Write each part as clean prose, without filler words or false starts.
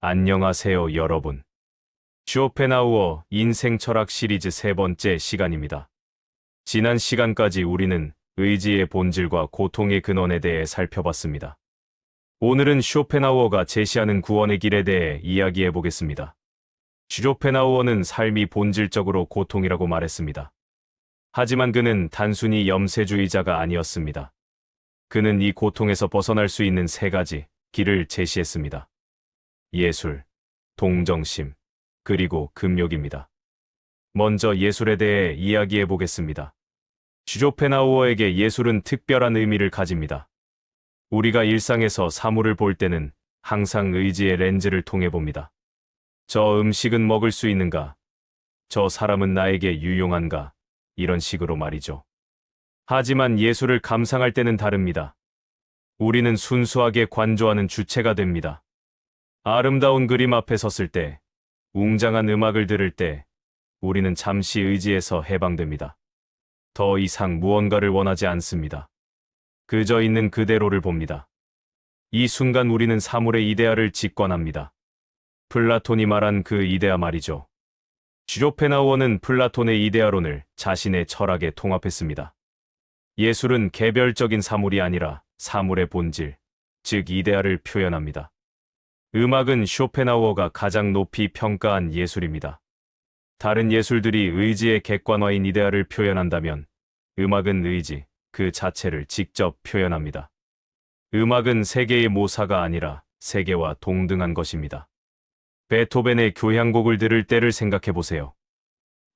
안녕하세요, 여러분. 쇼펜하우어 인생 철학 시리즈 세 번째 시간입니다. 지난 시간까지 우리는 의지의 본질과 고통의 근원에 대해 살펴봤습니다. 오늘은 쇼펜하우어가 제시하는 구원의 길에 대해 이야기해 보겠습니다. 쇼펜하우어는 삶이 본질적으로 고통이라고 말했습니다. 하지만 그는 단순히 염세주의자가 아니었습니다. 그는 이 고통에서 벗어날 수 있는 세 가지 길을 제시했습니다. 예술, 동정심, 그리고 금욕입니다. 먼저 예술에 대해 이야기해 보겠습니다. 쇼펜하우어에게 예술은 특별한 의미를 가집니다. 우리가 일상에서 사물을 볼 때는 항상 의지의 렌즈를 통해 봅니다. 저 음식은 먹을 수 있는가? 저 사람은 나에게 유용한가? 이런 식으로 말이죠. 하지만 예술을 감상할 때는 다릅니다. 우리는 순수하게 관조하는 주체가 됩니다. 아름다운 그림 앞에 섰을 때, 웅장한 음악을 들을 때, 우리는 잠시 의지에서 해방됩니다. 더 이상 무언가를 원하지 않습니다. 그저 있는 그대로를 봅니다. 이 순간 우리는 사물의 이데아를 직관합니다. 플라톤이 말한 그 이데아 말이죠. 쇼펜하우어는 플라톤의 이데아론을 자신의 철학에 통합했습니다. 예술은 개별적인 사물이 아니라 사물의 본질, 즉 이데아를 표현합니다. 음악은 쇼펜하우어가 가장 높이 평가한 예술입니다. 다른 예술들이 의지의 객관화인 이데아를 표현한다면 음악은 의지, 그 자체를 직접 표현합니다. 음악은 세계의 모사가 아니라 세계와 동등한 것입니다. 베토벤의 교향곡을 들을 때를 생각해 보세요.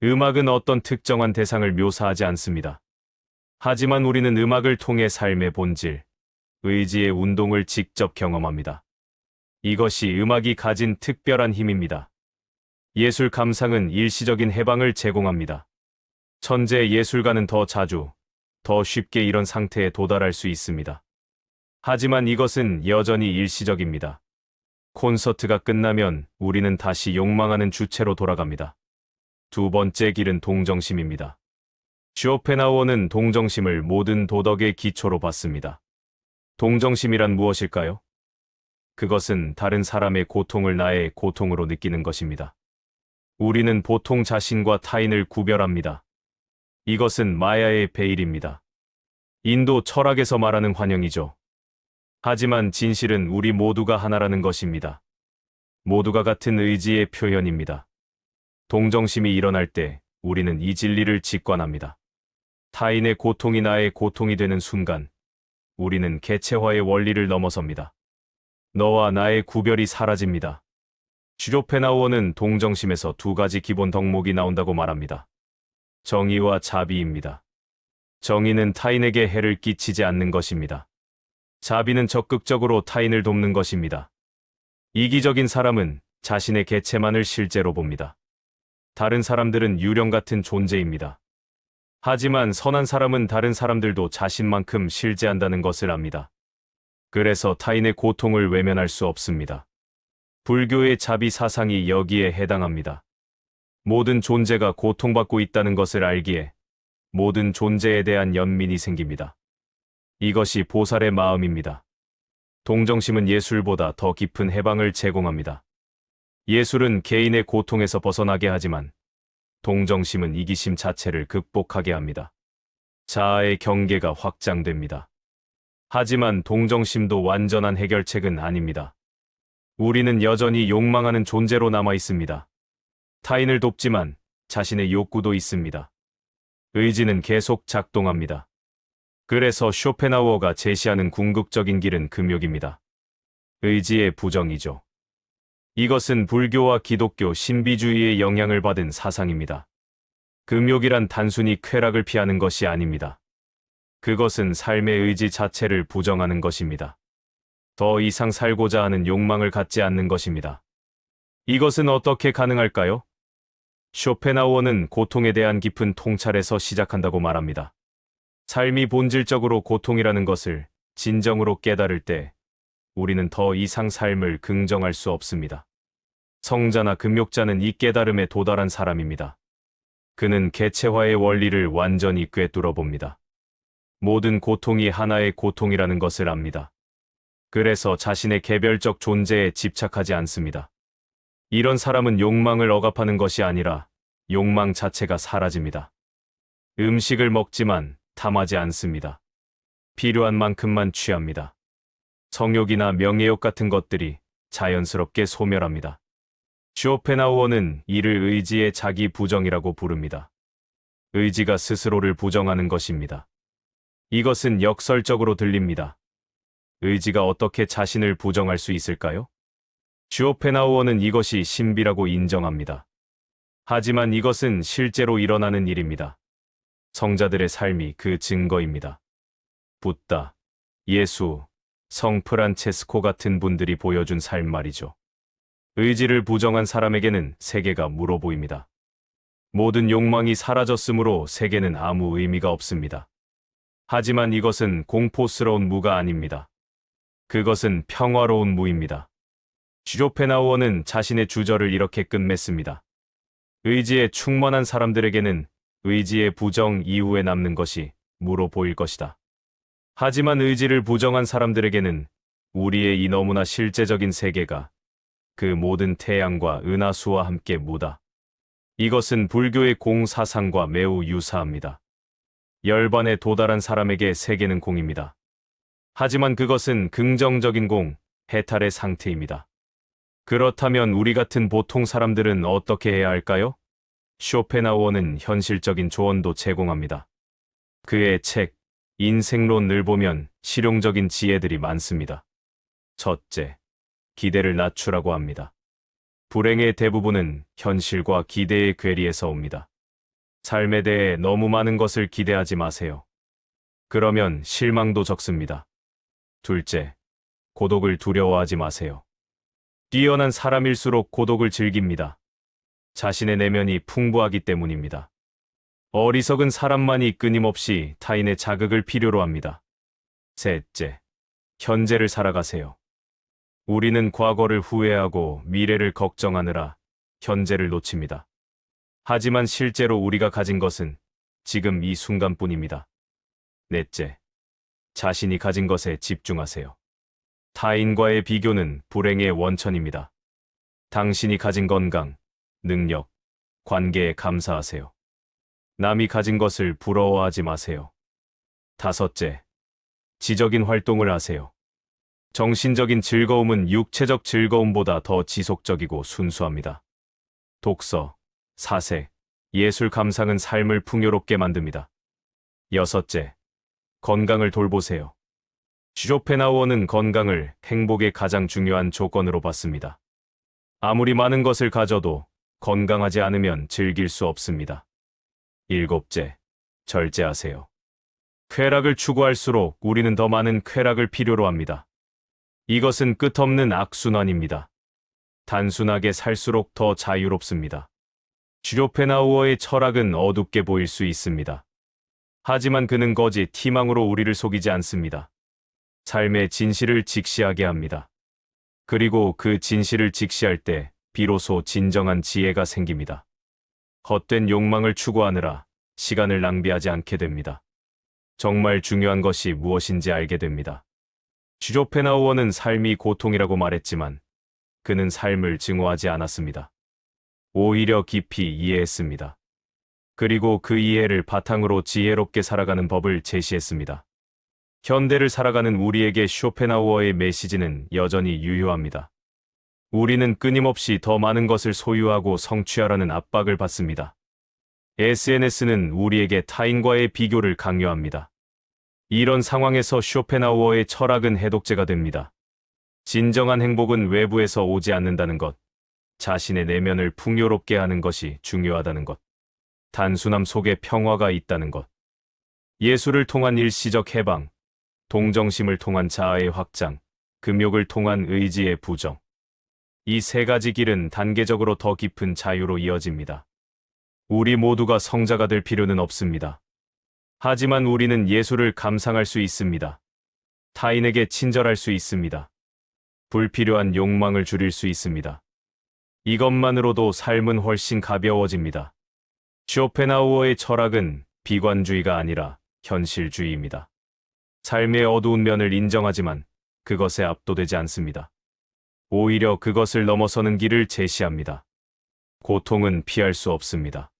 음악은 어떤 특정한 대상을 묘사하지 않습니다. 하지만 우리는 음악을 통해 삶의 본질, 의지의 운동을 직접 경험합니다. 이것이 음악이 가진 특별한 힘입니다. 예술 감상은 일시적인 해방을 제공합니다. 천재 예술가는 더 자주, 더 쉽게 이런 상태에 도달할 수 있습니다. 하지만 이것은 여전히 일시적입니다. 콘서트가 끝나면 우리는 다시 욕망하는 주체로 돌아갑니다. 두 번째 길은 동정심입니다. 쇼펜하우어는 동정심을 모든 도덕의 기초로 봤습니다. 동정심이란 무엇일까요? 그것은 다른 사람의 고통을 나의 고통으로 느끼는 것입니다. 우리는 보통 자신과 타인을 구별합니다. 이것은 마야의 베일입니다. 인도 철학에서 말하는 환영이죠. 하지만 진실은 우리 모두가 하나라는 것입니다. 모두가 같은 의지의 표현입니다. 동정심이 일어날 때 우리는 이 진리를 직관합니다. 타인의 고통이 나의 고통이 되는 순간, 우리는 개체화의 원리를 넘어섭니다. 너와 나의 구별이 사라집니다. 쇼펜하우어는 동정심에서 두 가지 기본 덕목이 나온다고 말합니다. 정의와 자비입니다. 정의는 타인에게 해를 끼치지 않는 것입니다. 자비는 적극적으로 타인을 돕는 것입니다. 이기적인 사람은 자신의 개체만을 실제로 봅니다. 다른 사람들은 유령 같은 존재입니다. 하지만 선한 사람은 다른 사람들도 자신만큼 실제한다는 것을 압니다. 그래서 타인의 고통을 외면할 수 없습니다. 불교의 자비 사상이 여기에 해당합니다. 모든 존재가 고통받고 있다는 것을 알기에 모든 존재에 대한 연민이 생깁니다. 이것이 보살의 마음입니다. 동정심은 예술보다 더 깊은 해방을 제공합니다. 예술은 개인의 고통에서 벗어나게 하지만 동정심은 이기심 자체를 극복하게 합니다. 자아의 경계가 확장됩니다. 하지만 동정심도 완전한 해결책은 아닙니다. 우리는 여전히 욕망하는 존재로 남아 있습니다. 타인을 돕지만 자신의 욕구도 있습니다. 의지는 계속 작동합니다. 그래서 쇼펜하우어가 제시하는 궁극적인 길은 금욕입니다. 의지의 부정이죠. 이것은 불교와 기독교 신비주의의 영향을 받은 사상입니다. 금욕이란 단순히 쾌락을 피하는 것이 아닙니다. 그것은 삶의 의지 자체를 부정하는 것입니다. 더 이상 살고자 하는 욕망을 갖지 않는 것입니다. 이것은 어떻게 가능할까요? 쇼펜하우어는 고통에 대한 깊은 통찰에서 시작한다고 말합니다. 삶이 본질적으로 고통이라는 것을 진정으로 깨달을 때 우리는 더 이상 삶을 긍정할 수 없습니다. 성자나 금욕자는 이 깨달음에 도달한 사람입니다. 그는 개체화의 원리를 완전히 꿰뚫어 봅니다. 모든 고통이 하나의 고통이라는 것을 압니다. 그래서 자신의 개별적 존재에 집착하지 않습니다. 이런 사람은 욕망을 억압하는 것이 아니라 욕망 자체가 사라집니다. 음식을 먹지만 탐하지 않습니다. 필요한 만큼만 취합니다. 성욕이나 명예욕 같은 것들이 자연스럽게 소멸합니다. 쇼펜하우어는 이를 의지의 자기 부정이라고 부릅니다. 의지가 스스로를 부정하는 것입니다. 이것은 역설적으로 들립니다. 의지가 어떻게 자신을 부정할 수 있을까요? 쇼펜하우어는 이것이 신비라고 인정합니다. 하지만 이것은 실제로 일어나는 일입니다. 성자들의 삶이 그 증거입니다. 붓다, 예수, 성 프란체스코 같은 분들이 보여준 삶 말이죠. 의지를 부정한 사람에게는 세계가 물어 보입니다. 모든 욕망이 사라졌으므로 세계는 아무 의미가 없습니다. 하지만 이것은 공포스러운 무가 아닙니다. 그것은 평화로운 무입니다. 쇼펜하우어는 자신의 주저를 이렇게 끝맺습니다. 의지에 충만한 사람들에게는 의지의 부정 이후에 남는 것이 무로 보일 것이다. 하지만 의지를 부정한 사람들에게는 우리의 이 너무나 실제적인 세계가 그 모든 태양과 은하수와 함께 무다. 이것은 불교의 공사상과 매우 유사합니다. 열반에 도달한 사람에게 세계는 공입니다. 하지만 그것은 긍정적인 공, 해탈의 상태입니다. 그렇다면 우리 같은 보통 사람들은 어떻게 해야 할까요? 쇼펜하우어는 현실적인 조언도 제공합니다. 그의 책, 인생론을 보면 실용적인 지혜들이 많습니다. 첫째, 기대를 낮추라고 합니다. 불행의 대부분은 현실과 기대의 괴리에서 옵니다. 삶에 대해 너무 많은 것을 기대하지 마세요. 그러면 실망도 적습니다. 둘째, 고독을 두려워하지 마세요. 뛰어난 사람일수록 고독을 즐깁니다. 자신의 내면이 풍부하기 때문입니다. 어리석은 사람만이 끊임없이 타인의 자극을 필요로 합니다. 셋째, 현재를 살아가세요. 우리는 과거를 후회하고 미래를 걱정하느라 현재를 놓칩니다. 하지만 실제로 우리가 가진 것은 지금 이 순간뿐입니다. 넷째, 자신이 가진 것에 집중하세요. 타인과의 비교는 불행의 원천입니다. 당신이 가진 건강, 능력, 관계에 감사하세요. 남이 가진 것을 부러워하지 마세요. 다섯째, 지적인 활동을 하세요. 정신적인 즐거움은 육체적 즐거움보다 더 지속적이고 순수합니다. 독서, 사색, 예술 감상은 삶을 풍요롭게 만듭니다. 여섯째, 건강을 돌보세요. 쇼펜하우어는 건강을 행복의 가장 중요한 조건으로 봤습니다. 아무리 많은 것을 가져도 건강하지 않으면 즐길 수 없습니다. 일곱째, 절제하세요. 쾌락을 추구할수록 우리는 더 많은 쾌락을 필요로 합니다. 이것은 끝없는 악순환입니다. 단순하게 살수록 더 자유롭습니다. 쇼펜하우어의 철학은 어둡게 보일 수 있습니다. 하지만 그는 거짓 희망으로 우리를 속이지 않습니다. 삶의 진실을 직시하게 합니다. 그리고 그 진실을 직시할 때 비로소 진정한 지혜가 생깁니다. 헛된 욕망을 추구하느라 시간을 낭비하지 않게 됩니다. 정말 중요한 것이 무엇인지 알게 됩니다. 쇼펜하우어는 삶이 고통이라고 말했지만 그는 삶을 증오하지 않았습니다. 오히려 깊이 이해했습니다. 그리고 그 이해를 바탕으로 지혜롭게 살아가는 법을 제시했습니다. 현대를 살아가는 우리에게 쇼펜하우어의 메시지는 여전히 유효합니다. 우리는 끊임없이 더 많은 것을 소유하고 성취하라는 압박을 받습니다. SNS는 우리에게 타인과의 비교를 강요합니다. 이런 상황에서 쇼펜하우어의 철학은 해독제가 됩니다. 진정한 행복은 외부에서 오지 않는다는 것, 자신의 내면을 풍요롭게 하는 것이 중요하다는 것, 단순함 속에 평화가 있다는 것, 예술을 통한 일시적 해방, 동정심을 통한 자아의 확장, 금욕을 통한 의지의 부정. 이 세 가지 길은 단계적으로 더 깊은 자유로 이어집니다. 우리 모두가 성자가 될 필요는 없습니다. 하지만 우리는 예술을 감상할 수 있습니다. 타인에게 친절할 수 있습니다. 불필요한 욕망을 줄일 수 있습니다. 이것만으로도 삶은 훨씬 가벼워집니다. 쇼펜하우어의 철학은 비관주의가 아니라 현실주의입니다. 삶의 어두운 면을 인정하지만 그것에 압도되지 않습니다. 오히려 그것을 넘어서는 길을 제시합니다. 고통은 피할 수 없습니다.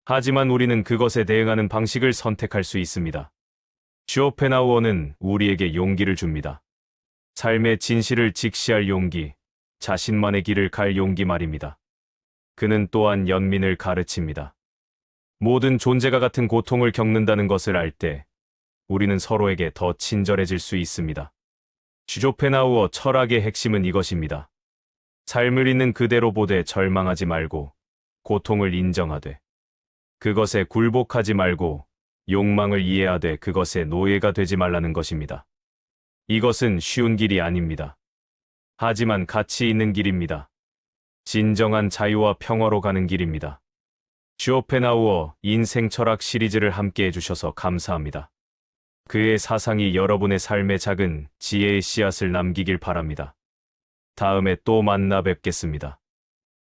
하지만 우리는 그것에 대응하는 방식을 선택할 수 있습니다. 쇼펜하우어는 우리에게 용기를 줍니다. 삶의 진실을 직시할 용기, 자신만의 길을 갈 용기 말입니다. 그는 또한 연민을 가르칩니다. 모든 존재가 같은 고통을 겪는다는 것을 알 때 우리는 서로에게 더 친절해질 수 있습니다. 쇼펜하우어 철학의 핵심은 이것입니다. 삶을 있는 그대로 보되 절망하지 말고 고통을 인정하되 그것에 굴복하지 말고 욕망을 이해하되 그것의 노예가 되지 말라는 것입니다. 이것은 쉬운 길이 아닙니다. 하지만 가치 있는 길입니다. 진정한 자유와 평화로 가는 길입니다. 쇼펜하우어 인생 철학 시리즈를 함께 해주셔서 감사합니다. 그의 사상이 여러분의 삶에 작은 지혜의 씨앗을 남기길 바랍니다. 다음에 또 만나 뵙겠습니다.